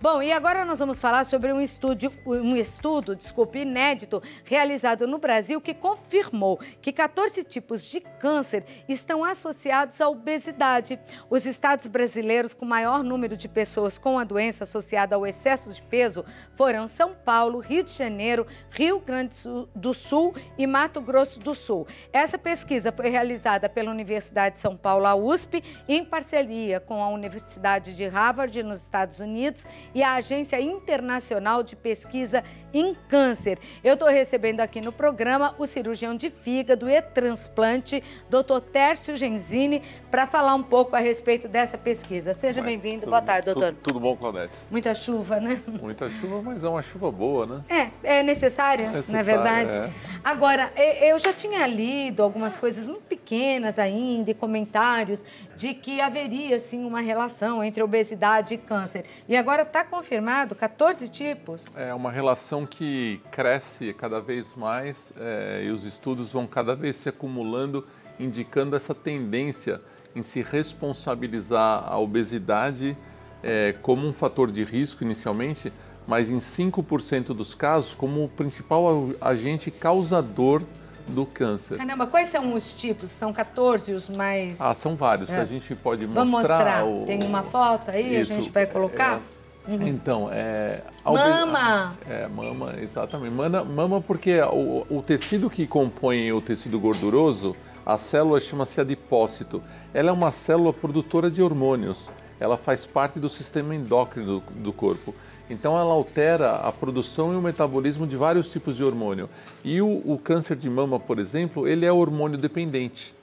Bom, e agora nós vamos falar sobre um estudo, inédito, realizado no Brasil, que confirmou que 14 tipos de câncer estão associados à obesidade. Os estados brasileiros com maior número de pessoas com a doença associada ao excesso de peso foram São Paulo, Rio de Janeiro, Rio Grande do Sul e Mato Grosso do Sul. Essa pesquisa foi realizada pela Universidade de São Paulo, a USP, em parceria com a Universidade de Harvard, nos Estados Unidos, e a Agência Internacional de Pesquisa em Câncer. Eu estou recebendo aqui no programa o cirurgião de fígado e transplante, Dr. Tércio Genzini, para falar um pouco a respeito dessa pesquisa. Seja bem-vindo. Boa tarde, doutor. Tudo bom, Claudete? Muita chuva, né? Muita chuva, mas é uma chuva boa, né? É necessária, não é verdade? É. Agora, eu já tinha lido algumas coisas muito pequenas ainda, e comentários de que haveria, sim, uma relação entre obesidade e câncer. E agora está confirmado 14 tipos? É uma relação que cresce cada vez mais e os estudos vão cada vez se acumulando, indicando essa tendência em se responsabilizar a obesidade como um fator de risco inicialmente, mas em 5% dos casos como o principal agente causador do câncer. Caramba, quais são os tipos? São 14 os mais... São vários. A gente pode mostrar... Vamos mostrar. Tem uma foto aí, isso, a gente vai colocar? Então, mama! Mama, exatamente. Mama porque o tecido que compõe o tecido gorduroso, a célula chama-se adipócito. Ela é uma célula produtora de hormônios. Ela faz parte do sistema endócrino do corpo. Então, ela altera a produção e o metabolismo de vários tipos de hormônio. E o câncer de mama, por exemplo, ele é hormônio dependente.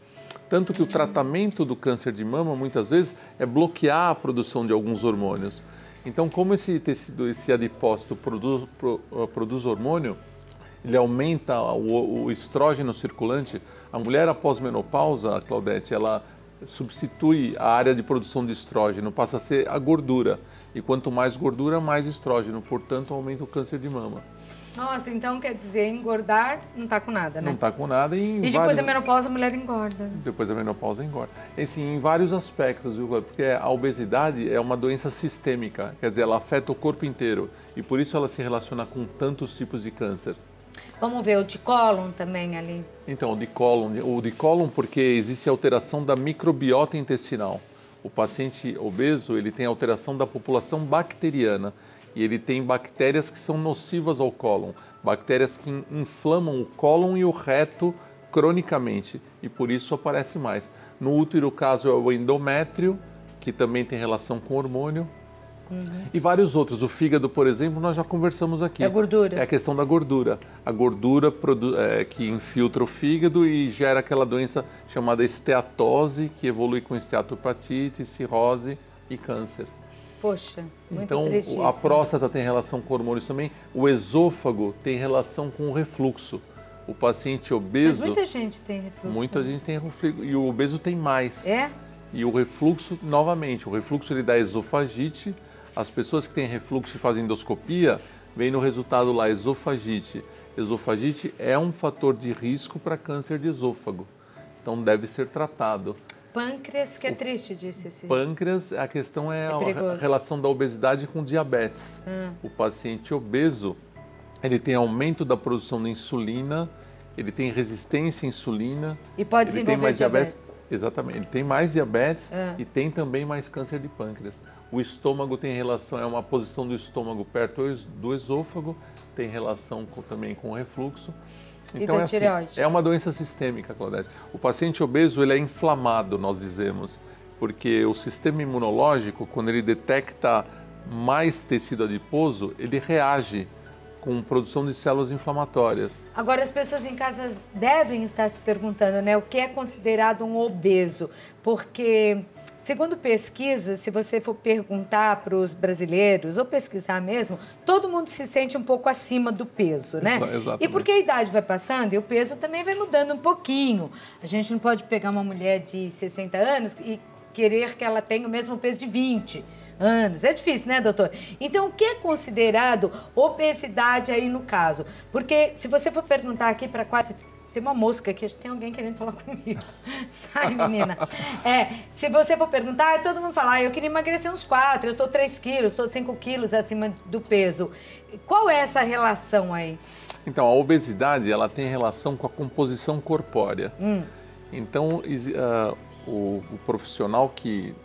Tanto que o tratamento do câncer de mama, muitas vezes, é bloquear a produção de alguns hormônios. Então, como esse tecido, esse adipócito produz hormônio, ele aumenta o estrógeno circulante. A mulher após menopausa, Claudete, ela substitui a área de produção de estrógeno, passa a ser a gordura. E quanto mais gordura, mais estrógeno, portanto, aumenta o câncer de mama. Nossa, então quer dizer, engordar não está com nada, né? Não está com nada. E depois da menopausa a mulher engorda. Depois da menopausa engorda. Assim, em vários aspectos, viu? Porque a obesidade é uma doença sistêmica, quer dizer, ela afeta o corpo inteiro. E por isso ela se relaciona com tantos tipos de câncer. Vamos ver o de cólon também ali. Então, o de cólon porque existe alteração da microbiota intestinal. O paciente obeso, ele tem alteração da população bacteriana e ele tem bactérias que são nocivas ao cólon, bactérias que inflamam o cólon e o reto cronicamente e por isso aparece mais. No útero, o caso é o endométrio, que também tem relação com hormônio. E vários outros. O fígado, por exemplo, nós já conversamos aqui. É a gordura. É a questão da gordura. A gordura que infiltra o fígado e gera aquela doença chamada esteatose, que evolui com esteatopatite, cirrose e câncer. Poxa, muito então, triste a isso. próstata tem relação com hormônios também. O esôfago tem relação com o refluxo. O paciente obeso... Mas muita gente tem refluxo. Muita gente tem refluxo. E o obeso tem mais. É? E o refluxo, novamente, o refluxo ele dá esofagite. As pessoas que têm refluxo e fazem endoscopia, vem no resultado lá esofagite. Esofagite é um fator de risco para câncer de esôfago, então deve ser tratado. Pâncreas, que é triste, disse esse. Pâncreas, a questão é a relação da obesidade com diabetes. O paciente obeso, ele tem aumento da produção de insulina, ele tem resistência à insulina. E pode desenvolver mais diabetes. Exatamente, ele tem mais diabetes e tem também mais câncer de pâncreas. O estômago tem relação, é uma posição do estômago perto do esôfago, tem relação também com o refluxo. Então é uma doença sistêmica, Claudete. O paciente obeso ele é inflamado, nós dizemos, porque o sistema imunológico, quando ele detecta mais tecido adiposo, ele reage com produção de células inflamatórias. Agora, as pessoas em casa devem estar se perguntando, né, o que é considerado um obeso? Porque, segundo pesquisas, se você for perguntar para os brasileiros, ou pesquisar mesmo, todo mundo se sente um pouco acima do peso, né? Exatamente. E porque a idade vai passando e o peso também vai mudando um pouquinho. A gente não pode pegar uma mulher de 60 anos e querer que ela tenha o mesmo peso de 20 anos. É difícil, né, doutor? Então, o que é considerado obesidade aí no caso? Porque se você for perguntar aqui para quase Tem uma mosca aqui, acho que tem alguém querendo falar comigo. Sai, menina. Se você for perguntar, todo mundo fala, eu queria emagrecer uns 4, eu tô 3 quilos, tô 5 quilos acima do peso. Qual é essa relação aí? Então, a obesidade, ela tem relação com a composição corpórea. Então, o profissional que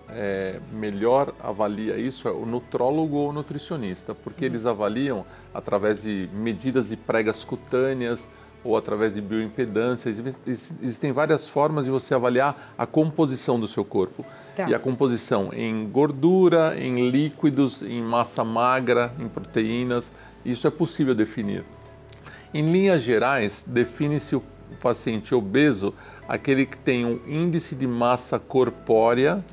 melhor avalia isso é o nutrólogo ou nutricionista, porque eles avaliam através de medidas de pregas cutâneas, ou através de bioimpedância. Existem várias formas de você avaliar a composição do seu corpo. Tá. E a composição em gordura, em líquidos, em massa magra, em proteínas, isso é possível definir. Em linhas gerais, define-se o paciente obeso aquele que tem um índice de massa corpórea,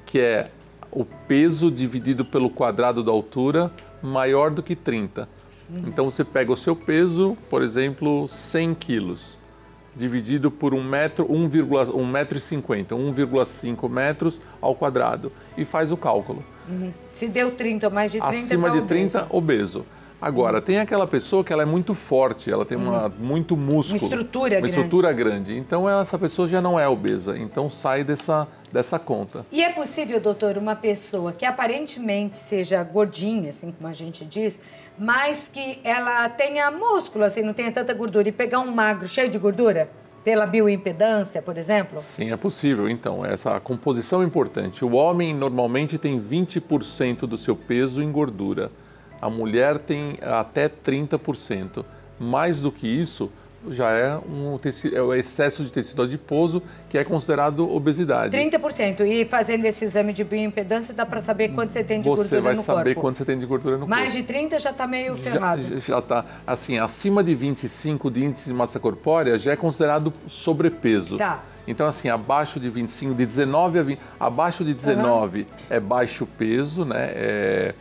que é o peso dividido pelo quadrado da altura, maior do que 30. Então, você pega o seu peso, por exemplo, 100 quilos, dividido por 1,50 metro, 1,5 metros ao quadrado, e faz o cálculo. Se deu 30 ou mais de 30, acima de 30, obeso. Agora, tem aquela pessoa que ela é muito forte, ela tem muito músculo. Uma estrutura grande. Então, essa pessoa já não é obesa. Então, sai dessa conta. E é possível, doutor, uma pessoa que aparentemente seja gordinha, assim como a gente diz, mas que ela tenha músculo, assim, não tenha tanta gordura, e pegar um magro cheio de gordura? Pela bioimpedância, por exemplo? Sim, é possível. Então, essa composição é importante. O homem normalmente tem 20% do seu peso em gordura. A mulher tem até 30%. Mais do que isso, já é o excesso de tecido adiposo, que é considerado obesidade. 30%. E fazendo esse exame de bioimpedância, dá para saber quanto você tem de gordura no corpo? Você vai saber quanto você tem de gordura no corpo. Mais de 30 já está meio ferrado. Já está. Assim, acima de 25 de índice de massa corpórea, já é considerado sobrepeso. Tá. Então, assim, abaixo de 25, de 19 a 20... Abaixo de 19 é baixo peso, né?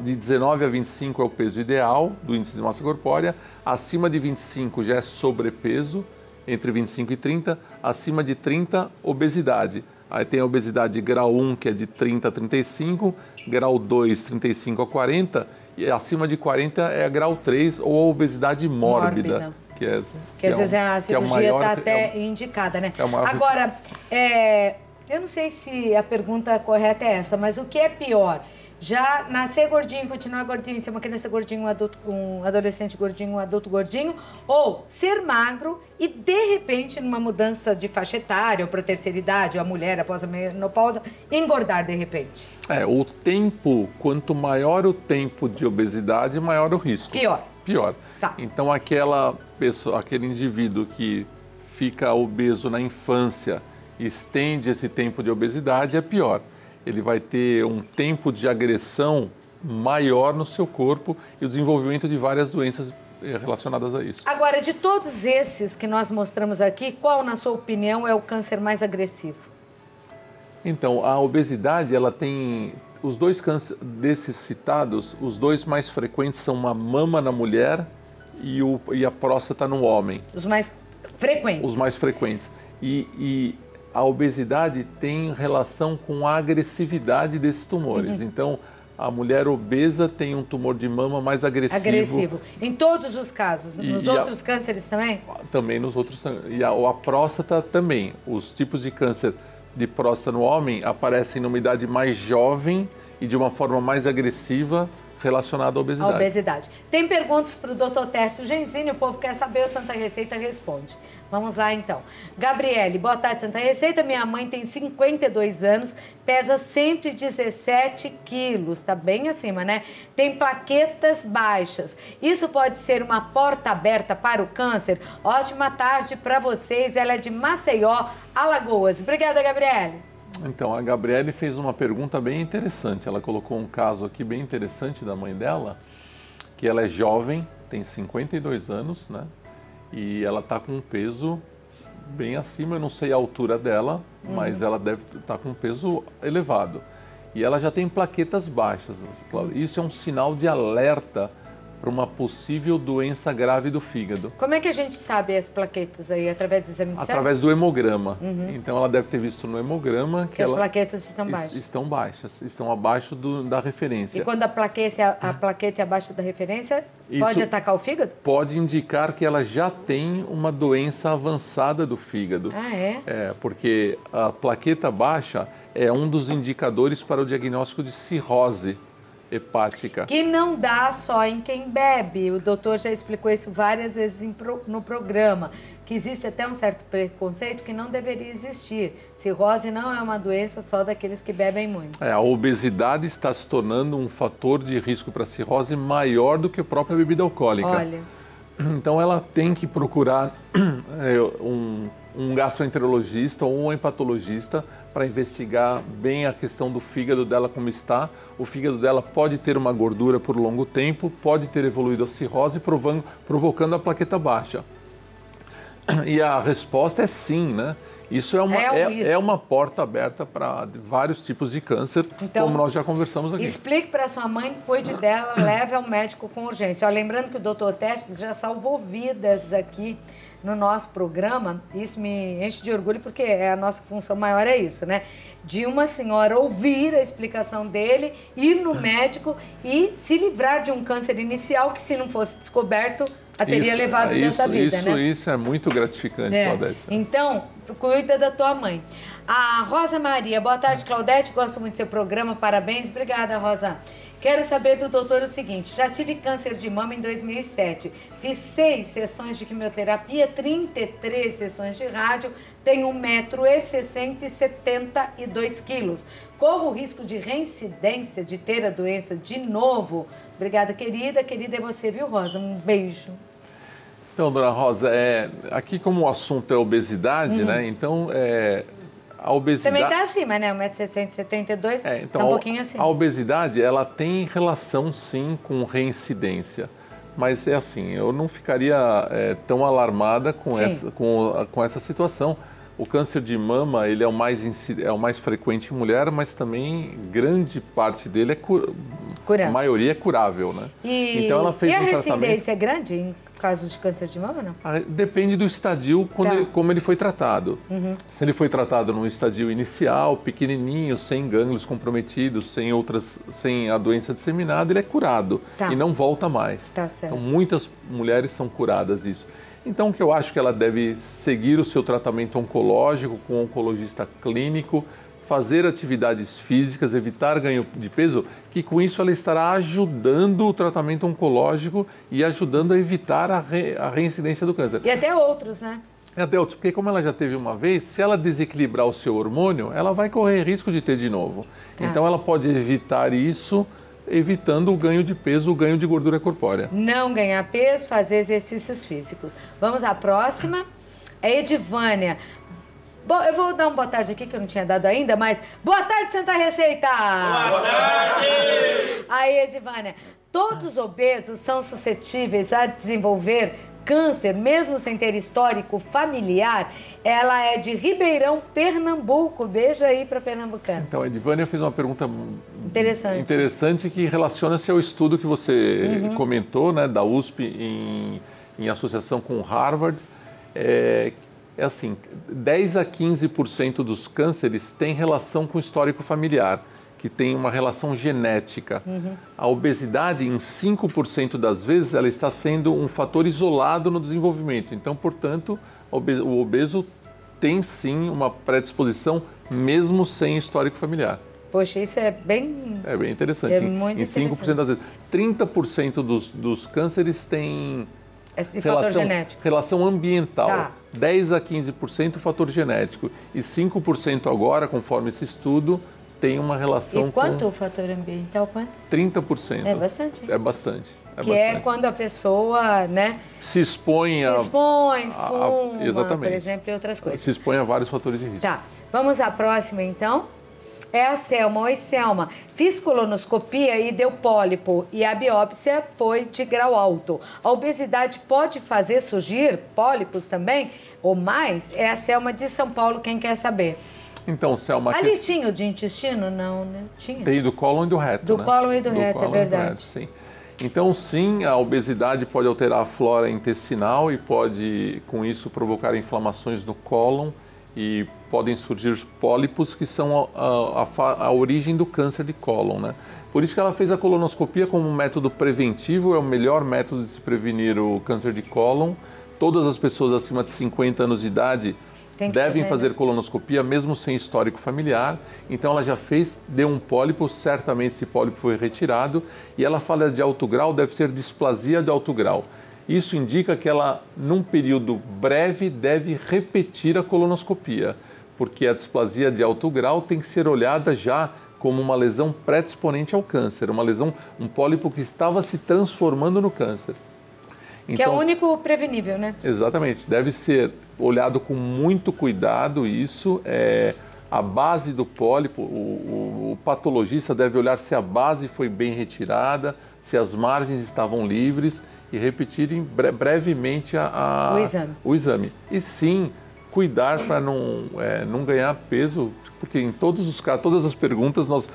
De 19 a 25 é o peso ideal do índice de massa corpórea. Acima de 25 já é sobrepeso, entre 25 e 30. Acima de 30, obesidade. Aí tem a obesidade grau 1, que é de 30 a 35, grau 2, 35 a 40, e acima de 40 é grau 3, ou a obesidade mórbida. Que às vezes a cirurgia está até indicada, né? Agora, eu não sei se a pergunta correta é essa, mas o que é pior? Já nascer gordinho, continuar gordinho, ser uma criança gordinha, um adolescente gordinho, um adulto gordinho, ou ser magro e, de repente, numa mudança de faixa etária, ou para a terceira idade, ou a mulher após a menopausa, engordar de repente? O tempo, quanto maior o tempo de obesidade, maior o risco. Pior. Tá. Então, aquele indivíduo que fica obeso na infância, estende esse tempo de obesidade, é pior. Ele vai ter um tempo de agressão maior no seu corpo e o desenvolvimento de várias doenças relacionadas a isso. Agora, de todos esses que nós mostramos aqui, qual, na sua opinião, é o câncer mais agressivo? Então, a obesidade, ela tem... Os dois cânceres desses citados, os dois mais frequentes são a mama na mulher e a próstata no homem. Os mais frequentes? Os mais frequentes. E a obesidade tem relação com a agressividade desses tumores. Então, a mulher obesa tem um tumor de mama mais agressivo. Em todos os casos? Nos outros cânceres também? Também nos outros. E a próstata também. Os tipos de câncer de próstata no homem aparecem numa idade mais jovem e de uma forma mais agressiva relacionada à obesidade. Tem perguntas para o doutor Tércio Genzini, o povo quer saber, o Santa Receita responde. Vamos lá, então. Gabriele, boa tarde, Santa Receita. Minha mãe tem 52 anos, pesa 117 quilos, tá bem acima, né? Tem plaquetas baixas. Isso pode ser uma porta aberta para o câncer? Ótima tarde para vocês. Ela é de Maceió, Alagoas. Obrigada, Gabriele. Então, a Gabriele fez uma pergunta bem interessante. Ela colocou um caso aqui bem interessante da mãe dela, que ela é jovem, tem 52 anos, né? E ela está com um peso bem acima, eu não sei a altura dela, mas ela deve estar com um peso elevado. E ela já tem plaquetas baixas. Isso é um sinal de alerta para uma possível doença grave do fígado. Como é que a gente sabe as plaquetas aí? Através do exame de sangue? Através do hemograma. Então ela deve ter visto no hemograma que as plaquetas estão baixas. Estão baixas, estão abaixo da referência. E quando a plaqueta é abaixo da referência, pode atacar o fígado? Pode indicar que ela já tem uma doença avançada do fígado. Ah, é? É, porque a plaqueta baixa é um dos indicadores para o diagnóstico de cirrose hepática. Que não dá só em quem bebe. O doutor já explicou isso várias vezes no programa, que existe até um certo preconceito que não deveria existir. Cirrose não é uma doença só daqueles que bebem muito. A obesidade está se tornando um fator de risco para cirrose maior do que a própria bebida alcoólica. Olha. Então ela tem que procurar um gastroenterologista ou um hepatologista para investigar bem a questão do fígado dela como está. O fígado dela pode ter uma gordura por longo tempo, pode ter evoluído a cirrose, provocando a plaqueta baixa. E a resposta é sim, né? Isso é uma porta aberta para vários tipos de câncer, então, como nós já conversamos aqui. Explique para sua mãe, cuide dela, leve ao médico com urgência. Ó, lembrando que o Dr. Testes já salvou vidas aqui no nosso programa. Isso me enche de orgulho, porque a nossa função maior é isso, né? De uma senhora ouvir a explicação dele, ir no médico e se livrar de um câncer inicial que, se não fosse descoberto, a teria levado nessa vida, né? Isso é muito gratificante, Claudete. Então, cuida da tua mãe. A Rosa Maria, boa tarde, Claudete, gosto muito do seu programa, parabéns. Obrigada, Rosa. Quero saber do doutor o seguinte: já tive câncer de mama em 2007, fiz 6 sessões de quimioterapia, 33 sessões de rádio, tenho 1,60 m e 72 quilos. Corro o risco de reincidência de ter a doença de novo? Obrigada, querida. Querida é você, viu, Rosa? Um beijo. Então, dona Rosa, aqui como o assunto é obesidade, né? Então, a obesidade... Também está acima, né? 1,60 m e 72 então, tá um pouquinho acima. A obesidade, ela tem relação, sim, com reincidência. Mas é assim, eu não ficaria tão alarmada com essa situação. O câncer de mama, ele é o mais frequente em mulher, mas também grande parte dele a maioria é curável, né? Então ela fez a reincidência é grande em casos de câncer de mama, não? Depende do estadio, como ele foi tratado. Se ele foi tratado num estadio inicial, pequenininho, sem gânglios comprometidos, sem a doença disseminada, ele é curado e não volta mais. Tá certo. Então muitas mulheres são curadas disso. Então, o que eu acho que ela deve seguir o seu tratamento oncológico com um oncologista clínico, fazer atividades físicas, evitar ganho de peso, que com isso ela estará ajudando o tratamento oncológico e ajudando a evitar a reincidência do câncer. E até outros, né? Até outros, porque como ela já teve uma vez, se ela desequilibrar o seu hormônio, ela vai correr risco de ter de novo. Então, ela pode evitar isso, evitando o ganho de peso, o ganho de gordura corpórea. Não ganhar peso, fazer exercícios físicos. Vamos à próxima. É Edivânia. Bom, eu vou dar uma boa tarde aqui, que eu não tinha dado ainda, mas... Boa tarde, Santa Receita! Boa tarde! Aí, Edivânia, todos obesos são suscetíveis a desenvolver câncer, mesmo sem ter histórico familiar? Ela é de Ribeirão, Pernambuco. Beijo aí para pernambucano. Então, a Edivânia fez uma pergunta interessante que relaciona-se ao estudo que você comentou, né, da USP em associação com Harvard. É assim, 10 a 15% dos cânceres têm relação com o histórico familiar, que tem uma relação genética. A obesidade, em 5% das vezes, ela está sendo um fator isolado no desenvolvimento. Então, portanto, o obeso tem sim uma predisposição, mesmo sem histórico familiar. Poxa, isso é bem... É bem interessante. É muito interessante. Em 5% das vezes. 30% dos cânceres têm... Esse fator genético. Relação ambiental. Tá. 10 a 15% fator genético. E 5% agora, conforme esse estudo, tem uma relação com... E quanto o fator ambiental? Quanto? 30%. É bastante. É bastante. É quando a pessoa, né? Se expõe, fuma, exatamente. Por exemplo, e outras coisas. Se expõe a vários fatores de risco. Tá. Vamos à próxima, então. É a Selma. Oi, Selma. Fiz colonoscopia e deu pólipo e a biópsia foi de grau alto. A obesidade pode fazer surgir pólipos também? Ou mais? É a Selma de São Paulo, quem quer saber. Então, Selma... Ali tinha o de intestino? Não, né? Tinha. Tem do cólon e do reto, do cólon e do reto, é verdade. Sim. Então, sim, a obesidade pode alterar a flora intestinal e pode, com isso, provocar inflamações no cólon e podem surgir os pólipos, que são a origem do câncer de cólon, né? Por isso que ela fez a colonoscopia como um método preventivo, é o melhor método de se prevenir o câncer de cólon. Todas as pessoas acima de 50 anos de idade devem fazer colonoscopia, mesmo sem histórico familiar. Então ela já fez, deu um pólipo, certamente esse pólipo foi retirado. E ela fala de alto grau, deve ser displasia de alto grau. Isso indica que ela, num período breve, deve repetir a colonoscopia, porque a displasia de alto grau tem que ser olhada já como uma lesão predisponente ao câncer, uma lesão, um pólipo que estava se transformando no câncer. Então, que é o único prevenível, né? Exatamente, deve ser olhado com muito cuidado. Isso é a base do pólipo. O patologista deve olhar se a base foi bem retirada, se as margens estavam livres e repetir brevemente o exame. E sim, cuidar para não ganhar peso, porque em todos os casos, todas as perguntas nós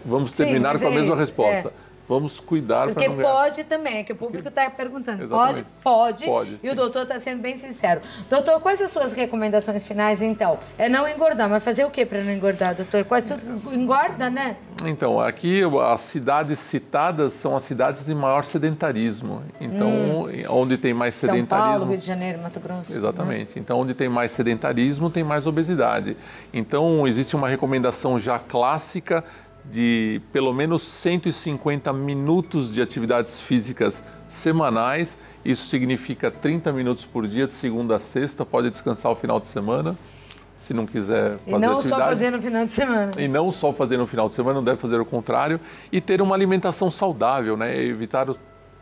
vamos terminar com a mesma resposta. Vamos cuidar para não ganhar. Porque pode também, é que o público está perguntando. Exatamente. Pode. E sim. O doutor está sendo bem sincero. Doutor, quais as suas recomendações finais, então? É não engordar, mas fazer o que para não engordar, doutor? Quase tudo engorda, né? Então, aqui as cidades citadas são as cidades de maior sedentarismo. Então, onde tem mais sedentarismo... São Paulo, Rio de Janeiro, Mato Grosso. Exatamente. Né? Então, onde tem mais sedentarismo, tem mais obesidade. Então, existe uma recomendação já clássica de pelo menos 150 minutos de atividades físicas semanais. Isso significa 30 minutos por dia, de segunda a sexta. Pode descansar o final de semana, se não quiser fazer atividade. E não só fazer no final de semana. E não só fazer no final de semana, não deve fazer o contrário. E ter uma alimentação saudável, né? Evitar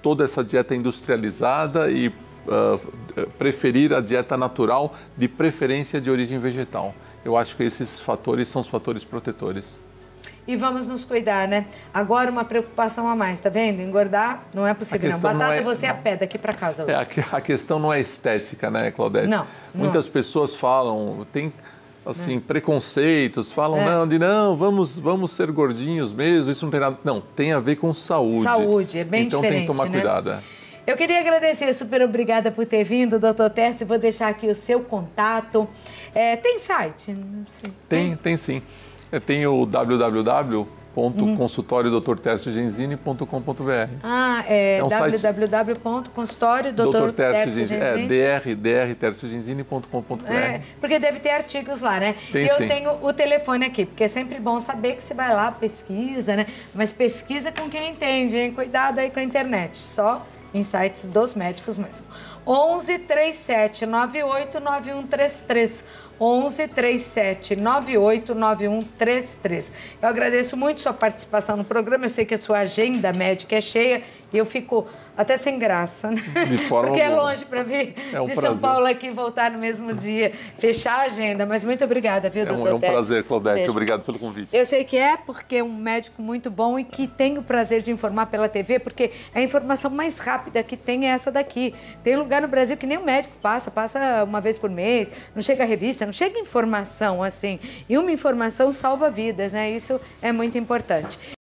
toda essa dieta industrializada e preferir a dieta natural, de preferência de origem vegetal. Eu acho que esses fatores são os fatores protetores. E vamos nos cuidar, né? Agora uma preocupação a mais, tá vendo? Engordar não é possível, não. Batata você a pé daqui para casa hoje. A questão não é estética, né, Claudete? Não. Muitas pessoas falam, tem assim, preconceitos, falam, não, vamos ser gordinhos mesmo, isso não tem nada. Não, tem a ver com saúde. Saúde, é bem então, diferente, tem que tomar cuidado. Eu queria agradecer, super obrigada por ter vindo, doutor Tércio. Vou deixar aqui o seu contato. Tem site? Não sei. Tem sim. Tem o www.consultoriodrterciogenzini.com.br. É um www.consultoriodrterciogenzini.com.br. Porque deve ter artigos lá, né? Tem, eu tenho o telefone aqui, porque é sempre bom saber que você vai lá, pesquisa, né? Mas pesquisa com quem entende, hein? Cuidado aí com a internet, só em sites dos médicos mesmo. 11 37 98 9133. 11 37 98 9133. Eu agradeço muito sua participação no programa. Eu sei que a sua agenda médica é cheia e eu fico até sem graça, né? De forma porque alguma. É longe para vir de São Paulo aqui e voltar no mesmo dia, fechar a agenda. Mas muito obrigada, viu, doutor? É um prazer, Claudete. Obrigado pelo convite. Eu sei que porque é um médico muito bom e que tem o prazer de informar pela TV, porque a informação mais rápida que tem é essa daqui. Tem lugar no Brasil que nem o médico passa uma vez por mês, não chega a revista, não chega informação assim. E uma informação salva vidas, né? Isso é muito importante.